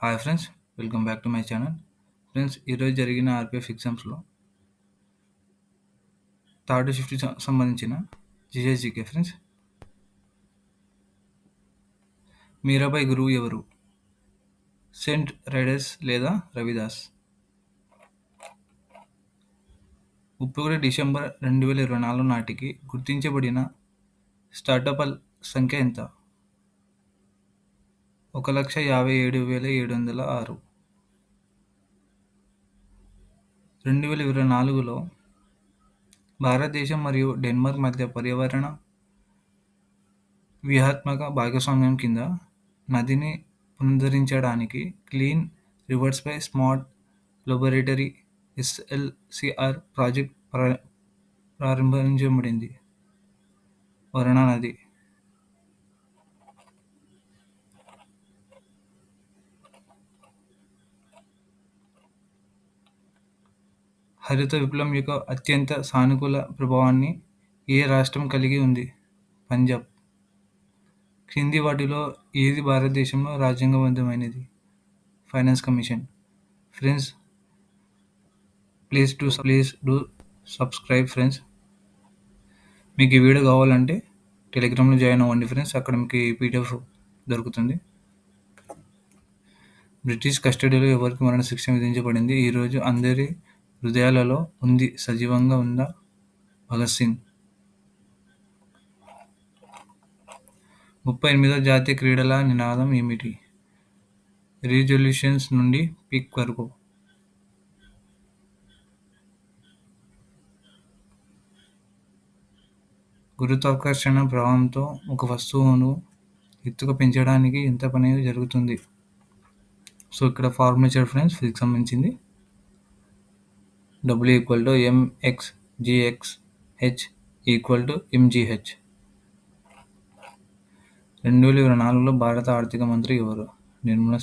Hi friends, welcome back to my channel. Friends, ఈరోజు జరిగిన RPF ఎగ్జామ్స్లో థర్డ్ షిఫ్ట్కి సంబంధించిన జిఎస్జికే ఫ్రెండ్స్. మీరాబాయి గురువు ఎవరు? సెయింట్ రైడర్స్ లేదా రవిదాస్? 31 డిసెంబర్ 2024 నాటికి గుర్తించబడిన స్టార్టప్ల సంఖ్య ఎంత? 1,57,706. 2024లో భారతదేశం మరియు డెన్మార్క్ మధ్య పర్యావరణ వ్యూహాత్మక భాగస్వామ్యం కింద నదిని పునరుద్ధరించడానికి క్లీన్ రివర్స్పై స్మార్ట్ లాబొరేటరీ (SLCR) ప్రాజెక్ట్ ప్రారంభించబడింది. వరుణ నది. హరిత విప్లవం యొక్క అత్యంత సానుకూల ప్రభావాన్ని ఏ రాష్ట్రం కలిగి ఉంది? పంజాబ్. క్రింది వాటిలో ఏది భారతదేశంలో రాజ్యాంగబద్ధమైనది? Finance commission. Friends, please do subscribe friends. మీకు ఈ వీడియో కావాలంటే టెలిగ్రామ్లో జాయిన్ అవ్వండి ఫ్రెండ్స్. అక్కడ మీకు ఈ పీడిఎఫ్ దొరుకుతుంది. బ్రిటిష్ కస్టడీలో ఎవరికి మరణశిక్ష విధించబడింది? ఈరోజు అందరి హృదయాలలో ఉంది. సజీవంగా ఉందా? భగత్ సింగ్. 38వ జాతీయ క్రీడల నినాదం ఏమిటి? రిజల్యూషన్స్ నుండి పీక్ వరకు. గురుత్వాకర్షణ ప్రభావంతో ఒక వస్తువును ఎత్తుగా పెంచడానికి ఎంత పని జరుగుతుంది? సో ఇక్కడ ఫార్ములా ఇచ్చాడు ఫ్రెండ్స్ ఫిజిక్స్ సంబంధించింది. W=mx/gx/h=mgh. 2024లో భారత ఆర్థిక మంత్రి ఎవరు? నిర్మలా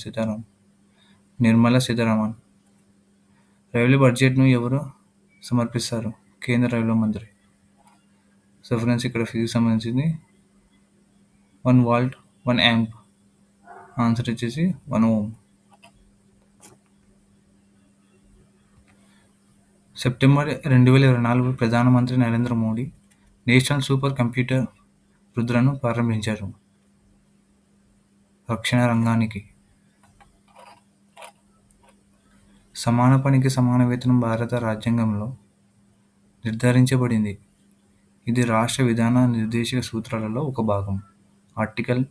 సీతారామన్. రైల్వే బడ్జెట్ను ఎవరు సమర్పిస్తారు? కేంద్ర రైల్వే మంత్రి. సో ఫ్రెండ్స్, ఇక్కడ ఫిజిక్స్ సంబంధించింది. 1 volt 1 amp. ఆన్సర్ వచ్చేసి 1 ohm. సెప్టెంబర్ 2024 ప్రధానమంత్రి Narendra Modi national super computer రుద్రను ప్రారంభించారు. రక్షణ రంగానికి. సమాన పనికి సమాన వేతనం భారత రాజ్యాంగంలో నిర్ధారించబడింది. ఇది రాష్ట్ర విధాన నిర్దేశక సూత్రాలలో ఒక భాగం. Article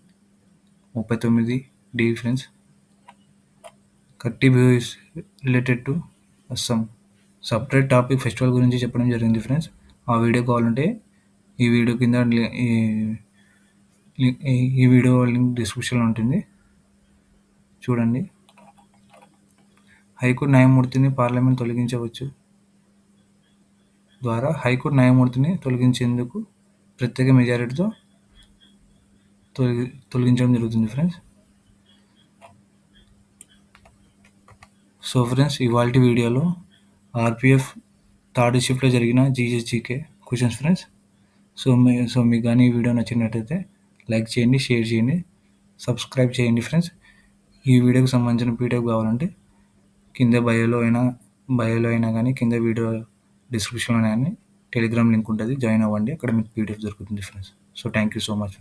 39D friends. Kati Bihu is related to Assam. Separate topic festival గురించి చెప్పడం జరిగింది ఫ్రెండ్స్. ఆ వీడియో కావాలంటే ఈ వీడియో కింద ఈ వీడియో లింక్ డిస్క్రిప్షన్లో ఉంటుంది, చూడండి. హైకోర్టు న్యాయమూర్తిని పార్లమెంట్ తొలగించవచ్చు ద్వారా హైకోర్టు న్యాయమూర్తిని తొలగించేందుకు ప్రత్యేక మెజారిటీతో తొలగించడం జరుగుతుంది ఫ్రెండ్స్. సో ఫ్రెండ్స్, ఇవాల్టి వీడియోలో ఆర్పిఎఫ్ థర్డ్ షిఫ్ట్లో జరిగిన జిఎస్జికే క్వశ్చన్స్ ఫ్రెండ్స్. సో మీకు కానీ ఈ వీడియో నచ్చినట్టయితే లైక్ చేయండి, షేర్ చేయండి, సబ్స్క్రైబ్ చేయండి ఫ్రెండ్స్. ఈ వీడియోకి సంబంధించిన పీడిఎఫ్ కావాలంటే కింద బయోలో అయినా కానీ కింద వీడియో డిస్క్రిప్షన్లో కానీ టెలిగ్రామ్ లింక్ ఉంటుంది, జాయిన్ అవ్వండి. అక్కడ మీకు పీడిఎఫ్ దొరుకుతుంది friends. So thank you so much.